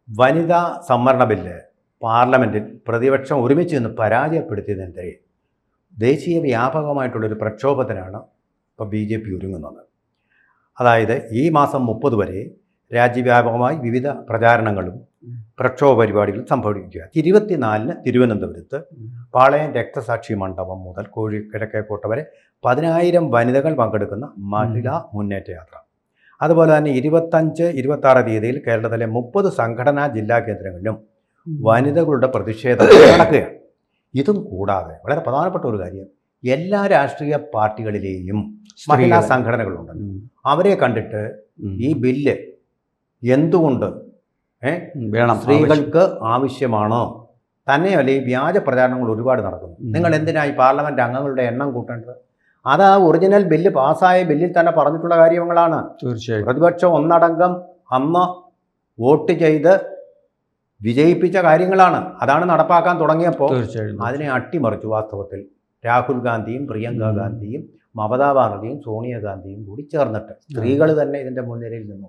വനിതാ സംവരണ ബില്ല് പാർലമെൻറ്റിൽ പ്രതിപക്ഷം ഒരുമിച്ച് നിന്ന് പരാജയപ്പെടുത്തിയതിനെതിരെ ദേശീയ വ്യാപകമായിട്ടുള്ളൊരു പ്രക്ഷോഭത്തിനാണ് ഇപ്പോൾ BJP ഒരുങ്ങുന്നത്. അതായത് ഈ മാസം 30 വരെ രാജ്യവ്യാപകമായി വിവിധ പ്രചാരണങ്ങളും പ്രക്ഷോഭ പരിപാടികളും സംഭവിക്കുക. 24-ന് തിരുവനന്തപുരത്ത് പാളയം രക്തസാക്ഷി മണ്ഡപം മുതൽ കിഴക്കേക്കോട്ട വരെ 10,000 വനിതകൾ പങ്കെടുക്കുന്ന മഹിളാ മുന്നേറ്റ യാത്ര. അതുപോലെ തന്നെ 25-26 തീയതിയിൽ കേരളത്തിലെ 30 സംഘടനാ ജില്ലാ കേന്ദ്രങ്ങളിലും വനിതകളുടെ പ്രതിഷേധം നടക്കുകയാണ്. ഇതും കൂടാതെ വളരെ പ്രധാനപ്പെട്ട ഒരു കാര്യം, എല്ലാ രാഷ്ട്രീയ പാർട്ടികളിലെയും മഹിളാ സംഘടനകളുണ്ട്. അവരെ കണ്ടിട്ട് ഈ ബില്ല് എന്തുകൊണ്ട് വേണം, സ്ത്രീകൾക്ക് ആവശ്യമാണോ, തന്നെയല്ല ഈ വ്യാജ പ്രചാരണങ്ങൾ ഒരുപാട് നടക്കുന്നു. നിങ്ങൾ എന്തിനായി പാർലമെൻറ്റ് അംഗങ്ങളുടെ എണ്ണം കൂട്ടേണ്ടത്? അത് ആ ഒറിജിനൽ ബില്ല് പാസ്സായ ബില്ലിൽ തന്നെ പറഞ്ഞിട്ടുള്ള കാര്യങ്ങളാണ്. തീർച്ചയായും പ്രതിപക്ഷം ഒന്നടങ്കം അന്ന് വോട്ട് ചെയ്ത് വിജയിപ്പിച്ച കാര്യങ്ങളാണ്. അതാണ് നടപ്പാക്കാൻ തുടങ്ങിയപ്പോൾ അതിനെ അട്ടിമറിച്ചു. വാസ്തവത്തിൽ രാഹുൽ ഗാന്ധിയും പ്രിയങ്ക ഗാന്ധിയും മമതാ ബാനർജിയും സോണിയാഗാന്ധിയും കൂടി ചേർന്നിട്ട് സ്ത്രീകൾ തന്നെ ഇതിൻ്റെ മുൻനിരയിൽ നിന്നു.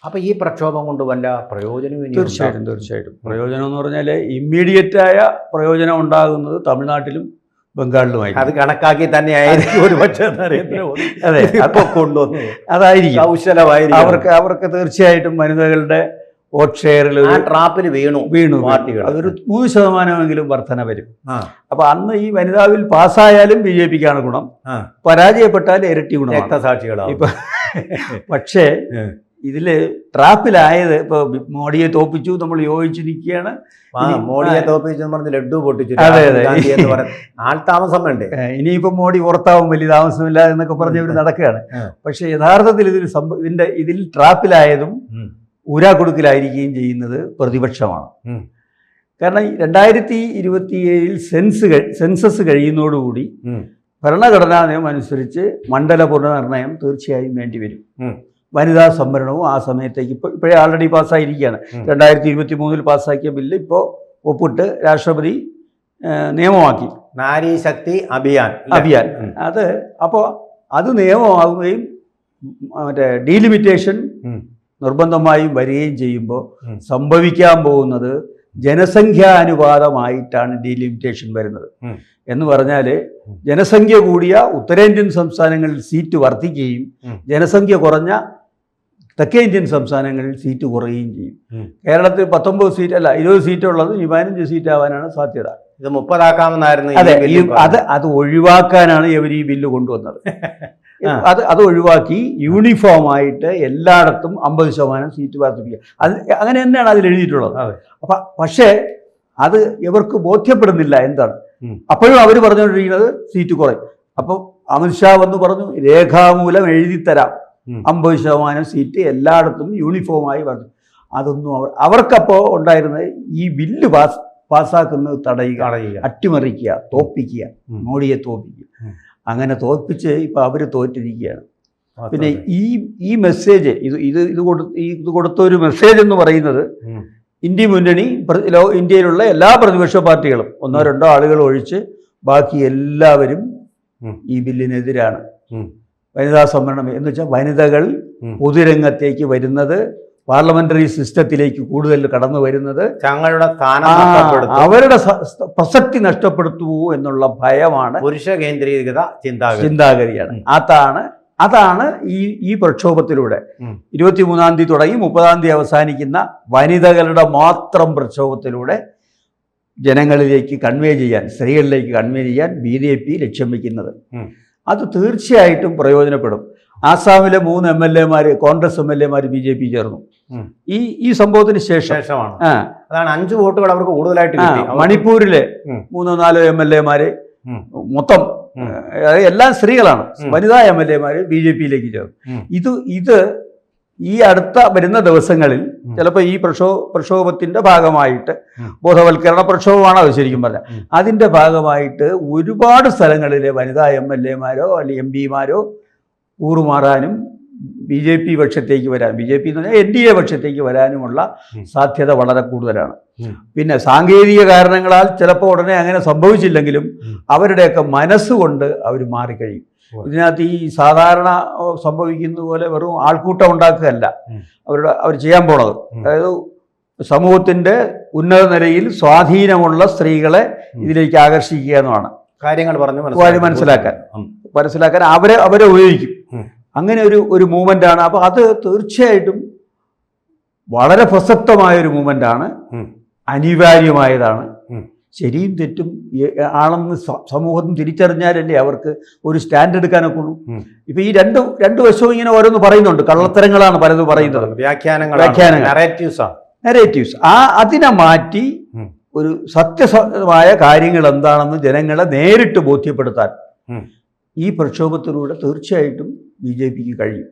അപ്പോൾ ഈ പ്രക്ഷോഭം കൊണ്ട് വല്ല പ്രയോജനവും? തീർച്ചയായിട്ടും പ്രയോജനം എന്ന് പറഞ്ഞാൽ ഇമ്മീഡിയറ്റായ പ്രയോജനം ഉണ്ടാകുന്നത് തമിഴ്നാട്ടിലും ബംഗാളിലുമായി. അത് കണക്കാക്കി തന്നെയായിരിക്കും ഒരുപക്ഷെ നരേന്ദ്രമോദി കൊണ്ടുവന്നു. അതായിരിക്കും കൗശലമായിരിക്കും. അവർക്ക് തീർച്ചയായിട്ടും വനിതകളുടെ വോട്ട് ഷെയറിൽ ട്രാപ്പിൽ വീണു പാർട്ടികൾ. അതൊരു 3% വർധന വരും. അപ്പൊ അന്ന് ഈ വനിതാ ബിൽ പാസ്സായാലും BJPക്കാണ് ഗുണം, പരാജയപ്പെട്ടാൽ ഇരട്ടി ഗുണം. രക്തസാക്ഷികളാണ് ഇപ്പൊ. പക്ഷേ ഇതില് ട്രാപ്പിലായത് ഇപ്പൊ മോഡിയെ തോപ്പിച്ചു, നമ്മൾ യോജിച്ചിരിക്കുകയാണ്. മോഡിയെ തോപ്പിച്ചു പറഞ്ഞ് ലഡ്ഡു പൊട്ടിച്ചു. ആൾ താമസം വേണ്ടേ? ഇനിയിപ്പോ മോഡി പുറത്താവും, വലിയ താമസമില്ല എന്നൊക്കെ പറഞ്ഞ് ഇവർ നടക്കുകയാണ്. പക്ഷെ യഥാർത്ഥത്തിൽ ഇതിൽ ട്രാപ്പിലായതും ഊരാക്കൊടുക്കലായിരിക്കുകയും ചെയ്യുന്നത് പ്രതിപക്ഷമാണ്. കാരണം 2027 സെൻസസ് കഴിയുന്നതോടുകൂടി ഭരണഘടനാ നിയമം അനുസരിച്ച് മണ്ഡല പുനർനിർണയം തീർച്ചയായും വേണ്ടിവരും. വനിതാ സംവരണവും ആ സമയത്തേക്ക് ഇപ്പോഴേ ആൾറെഡി പാസ്സായിരിക്കുകയാണ്. 2023 പാസ്സാക്കിയ ബില്ല് ഇപ്പോൾ ഒപ്പിട്ട് രാഷ്ട്രപതി നിയമമാക്കി. നാരി ശക്തി അഭിയാൻ. അത് അപ്പോൾ അത് നിയമമാകുകയും മറ്റേ ഡീലിമിറ്റേഷൻ നിർബന്ധമായും വരികയും ചെയ്യുമ്പോൾ സംഭവിക്കാൻ പോകുന്നത് ജനസംഖ്യാനുപാതമായിട്ടാണ് ഡീലിമിറ്റേഷൻ വരുന്നത്. എന്ന് പറഞ്ഞാൽ ജനസംഖ്യ കൂടിയ ഉത്തരേന്ത്യൻ സംസ്ഥാനങ്ങളിൽ സീറ്റ് വർദ്ധിക്കുകയും ജനസംഖ്യ കുറഞ്ഞ തെക്കേ ഇന്ത്യൻ സംസ്ഥാനങ്ങളിൽ സീറ്റ് കുറയുകയും ചെയ്യും. കേരളത്തിൽ 19 സീറ്റ് അല്ല 20 സീറ്റുള്ളത് 15 സീറ്റ് ആവാനാണ് സാധ്യത. ഇത് 30 ആക്കാമെന്നായിരുന്നു. അതെ, അത് ഒഴിവാക്കാനാണ് ഇവർ ഈ ബില്ല് കൊണ്ടുവന്നത്. അത് ഒഴിവാക്കി യൂണിഫോമായിട്ട് എല്ലായിടത്തും 50% സീറ്റ് വർദ്ധിപ്പിക്കുക. അങ്ങനെ തന്നെയാണ് അതിൽ എഴുതിയിട്ടുള്ളത്. പക്ഷേ അത് ഇവർക്ക് ബോധ്യപ്പെടുന്നില്ല എന്താണ്. അപ്പോഴും അവർ പറഞ്ഞുകൊണ്ടിരിക്കുന്നത് സീറ്റ് കുറയും. അപ്പോൾ അമിത്ഷാ വന്ന് പറഞ്ഞു, രേഖാമൂലം എഴുതിത്തരാം 50% സീറ്റ് എല്ലായിടത്തും യൂണിഫോമായി വർദ്ധിക്കും. അതൊന്നും അവർക്കപ്പോൾ ഉണ്ടായിരുന്നത് ഈ ബില്ല് പാസ്സാക്കുന്നത് തടയുക, അട്ടിമറിക്കുക, തോൽപ്പിക്കുക, മോഡിയെ തോൽപ്പിക്കുക. അങ്ങനെ തോൽപ്പിച്ച് ഇപ്പം അവർ തോറ്റിരിക്കുകയാണ്. പിന്നെ ഈ മെസ്സേജ് ഇത് കൊടുത്ത ഒരു മെസ്സേജ് എന്ന് പറയുന്നത്, ഇന്ത്യ മുന്നണി ഇന്ത്യയിലുള്ള എല്ലാ പ്രതിപക്ഷ പാർട്ടികളും 1-2 ആളുകൾ ഒഴിച്ച് ബാക്കി എല്ലാവരും ഈ ബില്ലിനെതിരാണ്. വനിതാ സംവരണം എന്ന് വെച്ചാൽ വനിതകൾ പൊതുരംഗത്തേക്ക് വരുന്നത്, പാർലമെന്ററി സിസ്റ്റത്തിലേക്ക് കൂടുതൽ കടന്നു വരുന്നത്, അവരുടെ പ്രസക്തി നഷ്ടപ്പെടുത്തുവോ എന്നുള്ള ഭയമാണ്, പുരുഷ കേന്ദ്രീകൃത ചിന്താഗതിയാണ്. അതാണ് ഈ പ്രക്ഷോഭത്തിലൂടെ 23-ാം തീയതി തുടങ്ങി 30-ാം തീയതി അവസാനിക്കുന്ന വനിതകളുടെ മാത്രം പ്രക്ഷോഭത്തിലൂടെ ജനങ്ങളിലേക്ക് കൺവേ ചെയ്യാൻ, സ്ത്രീകളിലേക്ക് കൺവേ ചെയ്യാൻ BJP ലക്ഷ്യം വയ്ക്കുന്നത്. അത് തീർച്ചയായിട്ടും പ്രയോജനപ്പെടും. ആസാമിലെ 3 MLA-മാർ, കോൺഗ്രസ് MLA-മാർ BJP ചേർന്നു ഈ സംഭവത്തിന് ശേഷമാണ്. അതാണ് 5 വോട്ടുകൾ അവർക്ക് കൂടുതലായിട്ട് കിട്ടി. മണിപ്പൂരിലെ 3-4 MLA-മാര് മൊത്തം എല്ലാം സ്ത്രീകളാണ്, വനിതാ MLA-മാർ BJP-യിലേക്ക് ചേർന്നു. ഇത് ഈ അടുത്ത വരുന്ന ദിവസങ്ങളിൽ ചിലപ്പോൾ ഈ പ്രക്ഷോഭത്തിന്റെ ഭാഗമായിട്ട്, ബോധവൽക്കരണ പ്രക്ഷോഭമാണ് അത് ശരിക്കും പറഞ്ഞാൽ, അതിന്റെ ഭാഗമായിട്ട് ഒരുപാട് സ്ഥലങ്ങളിലെ വനിതാ MLA-മാരോ അല്ലെങ്കിൽ MP-മാരോ കൂറുമാറാനും BJP പക്ഷത്തേക്ക് വരാൻ, BJP എന്ന് പറഞ്ഞാൽ NDA പക്ഷത്തേക്ക് വരാനുമുള്ള സാധ്യത വളരെ കൂടുതലാണ്. പിന്നെ സാങ്കേതിക കാരണങ്ങളാൽ ചിലപ്പോൾ ഉടനെ അങ്ങനെ സംഭവിച്ചില്ലെങ്കിലും അവരുടെയൊക്കെ മനസ്സുകൊണ്ട് അവർ മാറിക്കഴിയും. ഇതിനകത്ത് ഈ സാധാരണ സംഭവിക്കുന്ന പോലെ വെറും ആൾക്കൂട്ടം ഉണ്ടാക്കുകയല്ല അവർ ചെയ്യാൻ പോണത്. അതായത് സമൂഹത്തിൻ്റെ ഉന്നത നിലയിൽ സ്വാധീനമുള്ള സ്ത്രീകളെ ഇതിലേക്ക് ആകർഷിക്കുക എന്നതാണ്. കാര്യങ്ങൾ പറഞ്ഞു മനസ്സിലാക്കാൻ അവരെ ഉപയോഗിക്കും. അങ്ങനെ ഒരു മൂവ്മെൻ്റാണ്. അപ്പോൾ അത് തീർച്ചയായിട്ടും വളരെ പ്രസക്തമായൊരു മൂവ്മെൻ്റാണ്, അനിവാര്യമായതാണ്. ശരിയും തെറ്റും ആണെന്ന് സമൂഹം തിരിച്ചറിഞ്ഞാലല്ലേ അവർക്ക് ഒരു സ്റ്റാൻഡ് എടുക്കാനൊക്കെ ഉള്ളൂ. ഇപ്പൊ ഈ രണ്ട് വശവും ഇങ്ങനെ ഓരോന്ന് പറയുന്നുണ്ട്, കള്ളത്തരങ്ങളാണ് പലതും പറയുന്നത്, നരേറ്റീവ്സ്. അതിനെ മാറ്റി ഒരു സത്യസന്ധമായ കാര്യങ്ങൾ എന്താണെന്ന് ജനങ്ങളെ നേരിട്ട് ബോധ്യപ്പെടുത്താൻ ഈ പ്രക്ഷോഭത്തിലൂടെ തീർച്ചയായിട്ടും BJPക്ക് കഴിയും.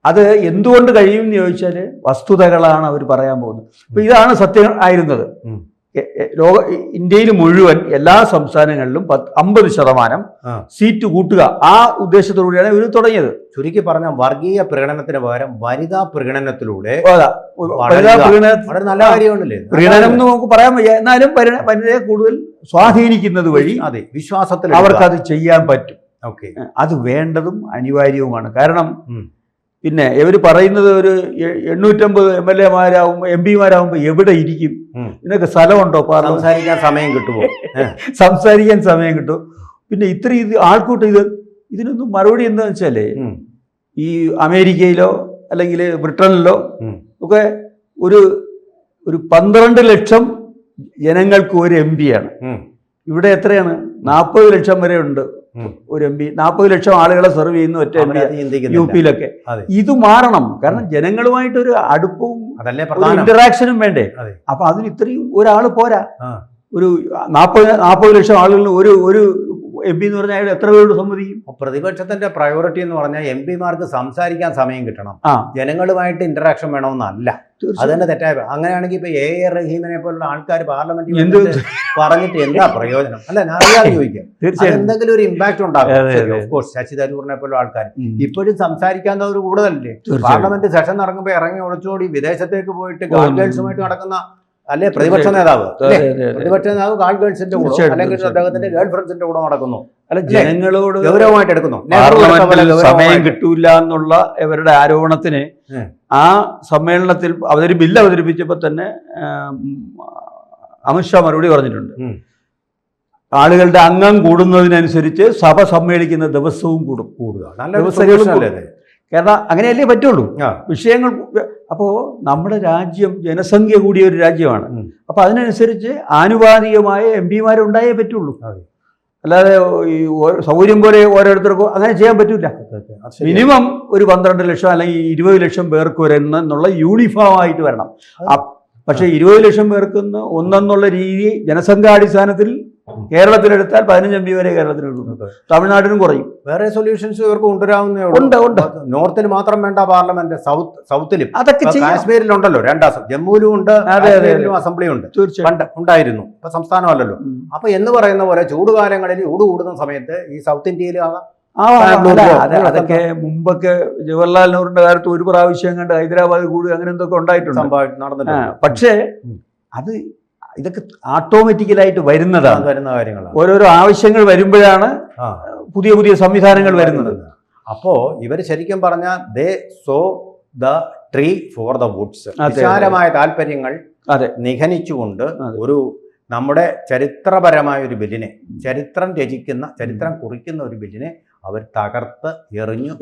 അത് എന്തുകൊണ്ട് കഴിയും എന്ന് ചോദിച്ചാൽ വസ്തുതകളാണ് അവർ പറയാൻ പോകുന്നത്. അപ്പൊ ഇതാണ് സത്യം ആയിരുന്നത്. ഇന്ത്യയിൽ മുഴുവൻ എല്ലാ സംസ്ഥാനങ്ങളിലും 50% സീറ്റ് കൂട്ടുക, ആ ഉദ്ദേശത്തോടുകൂടിയാണ് ഇവർ തുടങ്ങിയത്. ചുരുക്കി പറഞ്ഞ വർഗീയ പ്രകടനത്തിന് പകരം വനിതാ പ്രകടനത്തിലൂടെ നല്ല കാര്യമാണല്ലേ പ്രകടനം എന്ന് നമുക്ക് പറയാൻ വയ്യ. എന്നാലും വനിതയെ കൂടുതൽ സ്വാധീനിക്കുന്നത് വഴി വിശ്വാസത്തിൽ അവർക്കത് ചെയ്യാൻ പറ്റും. അത് വേണ്ടതും അനിവാര്യവുമാണ്. കാരണം പിന്നെ ഇവർ പറയുന്നത് ഒരു 850 MLA-മാരാകുമ്പോൾ MP-മാരാകുമ്പോൾ എവിടെ ഇരിക്കും? ഇതിനൊക്കെ സ്ഥലമുണ്ടോ? സംസാരിക്കാൻ സമയം കിട്ടുമോ? സംസാരിക്കാൻ സമയം കിട്ടും. പിന്നെ ഇത് ആൾക്കൂട്ടം ഇതിനൊന്നും മറുപടി എന്താണെന്ന് വെച്ചാൽ ഈ അമേരിക്കയിലോ അല്ലെങ്കിൽ ബ്രിട്ടനിലോ ഒക്കെ ഒരു 12 ലക്ഷം ജനങ്ങൾക്ക് ഒരു MP-യാണ്. ഇവിടെ എത്രയാണ്? 40 ലക്ഷം വരെ ഉണ്ട് ഒരു MP. 40 ലക്ഷം ആളുകളെ സെർവ് ചെയ്യുന്ന ഒറ്റ MP UP-യിലൊക്കെ. ഇത് മാറണം. കാരണം ജനങ്ങളുമായിട്ടൊരു അടുപ്പവും ഇന്ററാക്ഷനും വേണ്ടേ. അപ്പൊ അതിന് ഇത്രയും ഒരാൾ പോരാ. ഒരു 40 ലക്ഷം ആളുകളിൽ ഒരു MP എന്ന് പറഞ്ഞാൽ അയാൾ എത്ര പേരോട് സമ്മതിക്കും? പ്രതിപക്ഷത്തിന്റെ പ്രയോറിറ്റി എന്ന് പറഞ്ഞാൽ MP-മാർക്ക് സംസാരിക്കാൻ സമയം കിട്ടണം, ജനങ്ങളുമായിട്ട് ഇന്ററാക്ഷൻ വേണമെന്നല്ല. അത് തന്നെ തെറ്റായ. അങ്ങനെയാണെങ്കിൽ ഇപ്പൊ AR റഹീമിനെ പോലുള്ള ആൾക്കാർ പാർലമെന്റിൽ പറഞ്ഞിട്ട് എന്താ പ്രയോജനം? അല്ല, ഞാൻ ചോദിക്കാം, എന്തെങ്കിലും ഒരു ഇമ്പാക്ട് ഉണ്ടാകും. ശശി തരൂരിനെ പോലുള്ള ആൾക്കാർ ഇപ്പോഴും സംസാരിക്കാത്തവർ കൂടുതലല്ലേ? പാർലമെന്റ് സെഷൻ നടക്കുമ്പോൾ ഇറങ്ങി ഒളിച്ചോടി വിദേശത്തേക്ക് പോയിട്ട് ഗേൾസുമായിട്ട് നടക്കുന്ന അല്ലെ പ്രതിപക്ഷ നേതാവ്? പ്രതിപക്ഷ നേതാവ് ഗേൾസിന്റെ കൂടെ അല്ലെങ്കിൽ അദ്ദേഹത്തിന്റെ ഗേൾ ഫ്രണ്ട്സിന്റെ കൂടെ നടക്കുന്നു. അല്ല, ജനങ്ങളോട് ഗൗരവമായിട്ട് എടുക്കുന്നു. സമയം കിട്ടൂല എന്നുള്ള ഇവരുടെ ആരോപണത്തിന് ആ സമ്മേളനത്തിൽ ബില്ല് അവതരിപ്പിച്ചപ്പോൾ തന്നെ അമിത്ഷാ മറുപടി പറഞ്ഞിട്ടുണ്ട്. ആളുകളുടെ അംഗം കൂടുന്നതിനനുസരിച്ച് സഭ സമ്മേളിക്കുന്ന ദിവസവും കൂടുക. കാരണം അങ്ങനെയല്ലേ പറ്റുള്ളൂ വിഷയങ്ങൾ. അപ്പോൾ നമ്മുടെ രാജ്യം ജനസംഖ്യ കൂടിയ ഒരു രാജ്യമാണ്. അപ്പോൾ അതിനനുസരിച്ച് ആനുപാതികമായ MP-മാരുണ്ടായേ പറ്റുള്ളൂ. അല്ലാതെ ഈ സൗകര്യം പോലെ ഓരോരുത്തർക്കും അങ്ങനെ ചെയ്യാൻ പറ്റില്ല. മിനിമം ഒരു 12 ലക്ഷം അല്ലെങ്കിൽ 20 ലക്ഷം പേർക്ക് വരുന്നുള്ള യൂണിഫോം ആയിട്ട് വരണം. പക്ഷേ 20 ലക്ഷം പേർക്ക് ഒന്നെന്നുള്ള രീതി ജനസംഖ്യാടിസ്ഥാനത്തിൽ കേരളത്തിലെടുത്താൽ 15 MP വരെ കേരളത്തിലെടുക്കുന്നത്, തമിഴ്നാട്ടിനും കുറയും. വേറെ സൊല്യൂഷൻസ് ഇവർക്ക് കൊണ്ടുവരാവുന്നേ ഉണ്ട്. നോർത്തിൽ മാത്രം വേണ്ട, പാർലമെന്റ് സൗത്തിലും അതൊക്കെ കാശ്മീരിലുണ്ടല്ലോ, 2 ജമ്മുവിലും ഉണ്ട്, അസംബ്ലി ഉണ്ട്, പണ്ട് ഉണ്ടായിരുന്നു. ഇപ്പൊ സംസ്ഥാനമല്ലല്ലോ. അപ്പൊ എന്ന് പറയുന്ന പോലെ ചൂടുകാലങ്ങളിൽ ചൂട് കൂടുന്ന സമയത്ത് ഈ സൗത്ത് ഇന്ത്യയിൽ അതൊക്കെ മുമ്പൊക്കെ ജവഹർലാൽ നെഹ്റുവിന്റെ കാലത്ത് ഒരു പ്രാവശ്യം കണ്ട് ഹൈദരാബാദ് കൂടി അങ്ങനെ എന്തൊക്കെ ഉണ്ടായിട്ടുണ്ട്. പക്ഷേ അത് ഇതൊക്കെ ഓട്ടോമാറ്റിക്കലായിട്ട് വരുന്നതാണ്. ഓരോരോ ആവശ്യങ്ങൾ വരുമ്പോഴാണ് പുതിയ പുതിയ സംവിധാനങ്ങൾ വരുന്നത്. അപ്പോ ഇവർ ശരിക്കും പറഞ്ഞാൽ they saw the tree for the woods. വിശാലമായ താല്പര്യങ്ങൾ നിഘനിച്ചുകൊണ്ട് ഒരു നമ്മുടെ ചരിത്രപരമായ ഒരു ബില്ലിനെ, ചരിത്രം രചിക്കുന്ന, ചരിത്രം കുറിക്കുന്ന ഒരു ബില്ലിനെ അവർ തകർത്ത് എറിഞ്ഞു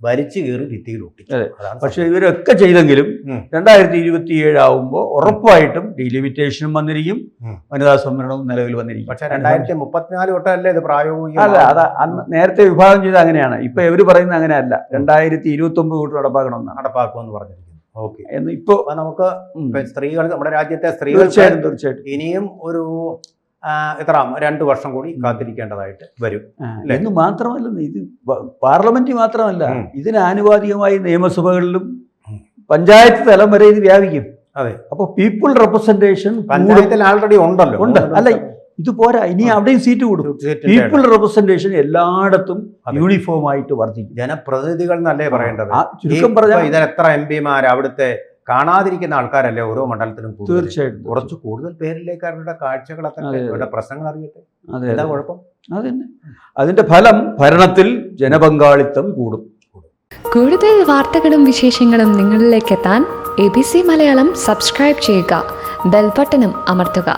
വലിച്ചു കയറി ഭിത്തിയിൽ ഒട്ടിച്ചു. പക്ഷെ ഇവരൊക്കെ ചെയ്തെങ്കിലും 2027 ആവുമ്പോൾ ഉറപ്പായിട്ടും ഡീലിമിറ്റേഷനും വന്നിരിക്കും, വനിതാ സംവരണവും നിലവിൽ വന്നിരിക്കും. പക്ഷെ 2034 തൊട്ടല്ലേ ഇത് പ്രായോഗികം? അല്ല, അത് അന്ന് നേരത്തെ വിഭാഗം ചെയ്ത് അങ്ങനെയാണ്. ഇപ്പൊ ഇവർ പറയുന്നത് അങ്ങനെയല്ല, 2029 തൊട്ട് നടപ്പാക്കുമെന്ന് പറഞ്ഞിരിക്കുന്നു. ഓക്കെ, ഇപ്പൊ നമുക്ക് സ്ത്രീകൾ, നമ്മുടെ രാജ്യത്തെ സ്ത്രീകൾ തീർച്ചയായിട്ടും ഇനിയും ഒരു 2 വർഷം കൂടി കാത്തിരിക്കേണ്ടതായിട്ട് വരും. എന്ന് മാത്രമല്ല, ഇത് പാർലമെന്റ് മാത്രമല്ല, ഇതിന് ആനുപാതികമായി നിയമസഭകളിലും പഞ്ചായത്ത് തലം വരെ ഇത് വ്യാപിക്കും. അതെ. അപ്പൊ പീപ്പിൾ റെപ്രസെന്റേഷൻ പഞ്ചായത്തിൽ ആൾറെഡി ഉണ്ടല്ലോ. അല്ല, ഇത് പോരാ, ഇനി അവിടെയും സീറ്റ് കൂടും. പീപ്പിൾ റെപ്രസെന്റേഷൻ എല്ലായിടത്തും യൂണിഫോം ആയിട്ട് വർദ്ധിക്കും. ജനപ്രതിനിധികൾ എന്നല്ലേ പറയേണ്ടത്? ചുരുക്കം പറഞ്ഞാൽ ഇതിന് എത്ര MP-മാർ അവിടുത്തെ കാണാതിരിക്കുന്ന ആൾക്കാരല്ലേ ഓരോ മണ്ഡലത്തിലും? തീർച്ചയായിട്ടും കുറച്ച് കൂടുതൽ പേരിലേക്ക് അവരുടെ കാഴ്ചകളൊക്കെ, അവരുടെ പ്രശ്നങ്ങൾ അറിയട്ടെ. എന്താ കുഴപ്പം? അതന്നെ അതിന്റെ ഫലം, ഭരണത്തിൽ ജനപങ്കാളിത്തം കൂടും. കൂടുതൽ വാർത്തകളും വിശേഷങ്ങളും നിങ്ങളിലേക്ക് എത്താൻ ABC മലയാളം സബ്സ്ക്രൈബ് ചെയ്യുക, ബെൽബട്ടനും അമർത്തുക.